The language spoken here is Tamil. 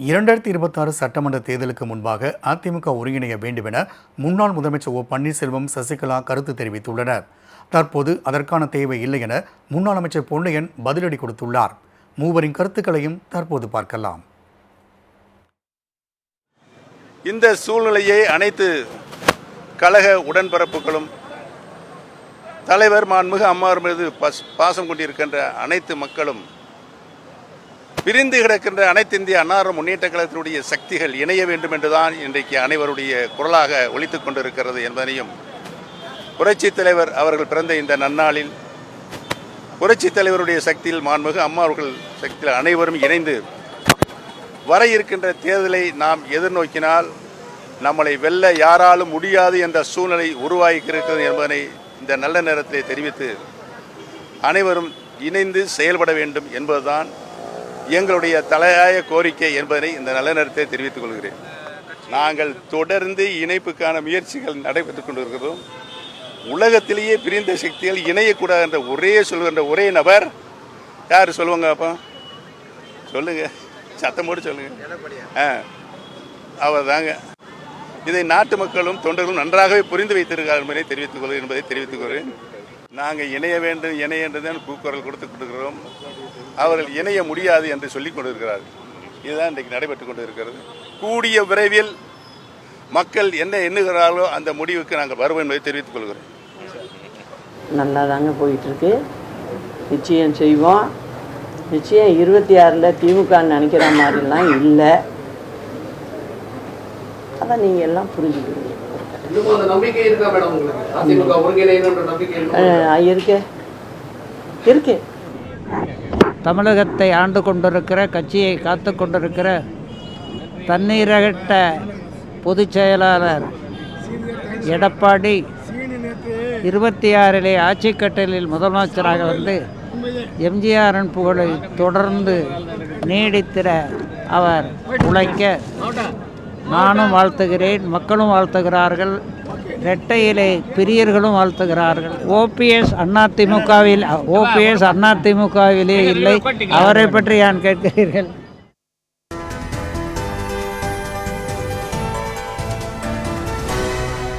2026 சட்டமன்ற தேர்தலுக்கு முன்பாக அதிமுக ஒருங்கிணைய வேண்டும் என முன்னாள் முதலமைச்சர் ஓ பன்னீர்செல்வம், சசிகலா கருத்து தெரிவித்துள்ளனர். தற்போது அதற்கான தேவை இல்லை என முன்னாள் அமைச்சர் பொன்னையன் பதிலடி கொடுத்துள்ளார். மூவரின் கருத்துக்களையும் தற்போது பார்க்கலாம். இந்த சூழ்நிலையை அனைத்து கழக உடன்பிறப்புகளும் தலைவர் மாண்புமிகு அம்மாவர் மீது பாசம் கொண்டிருக்கின்ற அனைத்து மக்களும் பிரிந்து கிடக்கின்ற அனைத்து இந்திய அண்ணா முன்னேற்ற கழகத்தினுடைய சக்திகள் இணைய வேண்டும் என்றுதான் இன்றைக்கு அனைவருடைய குரலாக ஒலித்துக் கொண்டிருக்கிறது என்பதனையும், புரட்சித் தலைவர் அவர்கள் பிறந்த இந்த நன்னாளில் புரட்சித் தலைவருடைய சக்தியில் மாண்புமிகு அம்மா அவர்கள் சக்தியில் அனைவரும் இணைந்து வர இருக்கின்ற தேர்தலை நாம் எதிர்நோக்கினால் நம்மளை வெல்ல யாராலும் முடியாது என்ற சூழ்நிலை உருவாகியிருக்கிறது என்பதனை இந்த நல்ல நேரத்திலே தெரிவித்து அனைவரும் இணைந்து செயல்பட வேண்டும் என்பதுதான் எங்களுடைய தலையாய கோரிக்கை என்பதனை இந்த நல்ல நேரத்தை தெரிவித்துக் கொள்கிறேன். நாங்கள் தொடர்ந்து இணைப்புக்கான முயற்சிகள் நடைபெற்றுக் கொண்டிருக்கிறோம். உலகத்திலேயே பிரிந்த சக்திகள் இணையக்கூடாது என்ற சொல்கின்ற ஒரே நபர் யார் சொல்லுவாங்க? அப்போ சொல்லுங்க, சத்தமோடு சொல்லுங்க. அவர் தாங்க. இதை நாட்டு மக்களும் தொண்டர்களும் நன்றாகவே புரிந்து வைத்திருக்கிறார் என்பதை தெரிவித்துக் கொள்கிறேன். நாங்கள் இணைய வேண்டும் என்றுதான் கூக்குரல் கொடுத்துக் கொண்டிருக்கிறோம். அவர்கள் இணைய முடியாது என்று சொல்லிக் கொண்டிருக்கிறார்கள். இதுதான் இன்றைக்கு நடைபெற்றுக் கொண்டிருக்கிறது. கூடிய விரைவில் மக்கள் என்ன எண்ணுகிறார்களோ அந்த முடிவுக்கு நாங்கள் வருவோம் என்பதை தெரிவித்துக் கொள்கிறோம். நல்லா தாங்க போயிட்டுருக்கு. நிச்சயம் செய்வோம். நிச்சயம் 26 திமுக நினைக்கிற மாதிரிலாம் இல்லை. அதான் நீங்கள் எல்லாம் புரிஞ்சுக்கிறீங்க. இருக்கு. தமிழகத்தை ஆண்டு கொண்டிருக்கிற, கட்சியை காத்து கொண்டிருக்கிற தண்ணீரகட்ட பொதுச் செயலாளர் எடப்பாடி 26 ஆட்சி கட்டலில் முதலமைச்சராக வந்து எம்ஜிஆரின் புகழை தொடர்ந்து நீடித்திட அவர் உழைக்க நானும் வாழ்த்துகிறேன், மக்களும் வாழ்த்துகிறார்கள், இரட்டையிலே பிரியர்களும் வாழ்த்துகிறார்கள். ஓபிஎஸ் அதிமுகவிலே இல்லை. அவரை பற்றி ஏன் கேட்கிறீர்கள்?